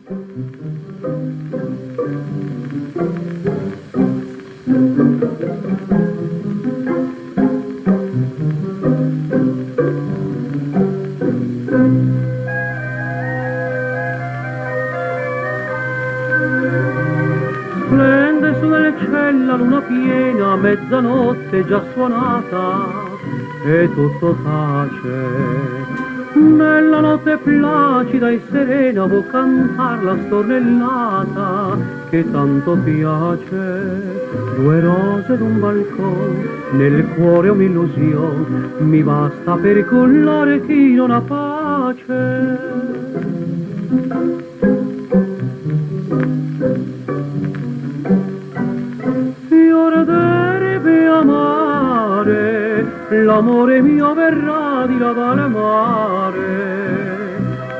Splende su nel cielo la luna piena, mezzanotte già suonata, e tutto tace. Nella notte placida e serena può cantar la stornellata che tanto piace. Due rose d'un balcone, nel cuore un'illusione, mi basta per cullare chi non ha pace. Fiore d'erbe amare, l'amore mio verrà di là dal mare.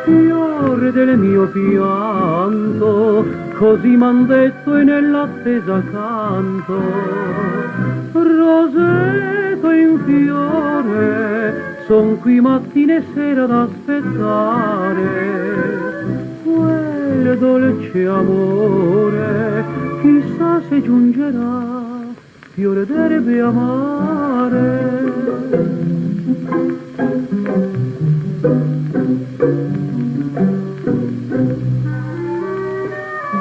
Fiore del mio pianto, così m'han detto e nell'attesa canto. Roseto in fiore, son qui mattina e sera ad aspettare. Quel dolce amore, chissà se giungerà, fiore d'erbe amare.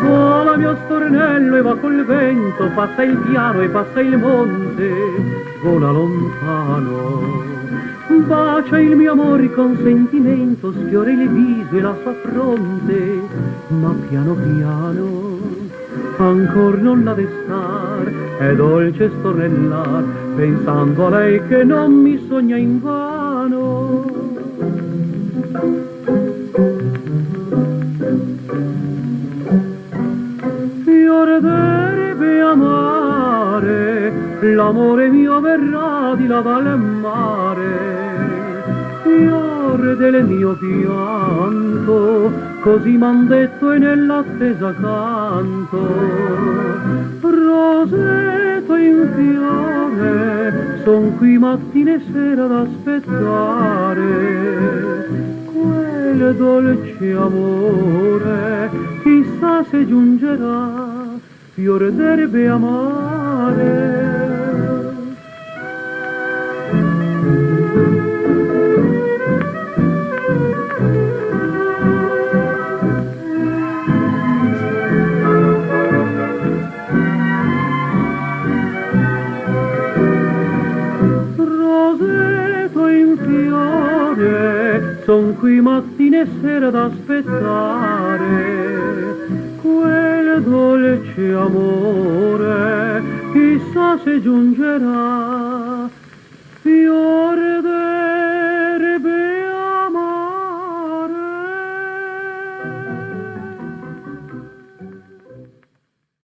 Vola mio stornello e va col vento, passa il piano e passa il monte, vola lontano. Bacia il mio amore con sentimento, sfiora il viso e la sua fronte, ma piano piano ancor non la destar, è dolce stornellar, pensando a lei che non mi sogna invano. Fiore d'erbe amare, l'amore mio verrà di là dal mare. Fiore del mio pianto, così m'han detto e nell'attesa canto. Roseto in fiore, son qui mattina e sera ad aspettare. Quel dolce amore, chissà se giungerà, fiore d'erbe amare. Roseto in fiore, son qui mattina e sera ad aspettare. Quel dolce amore, chissà se giungerà,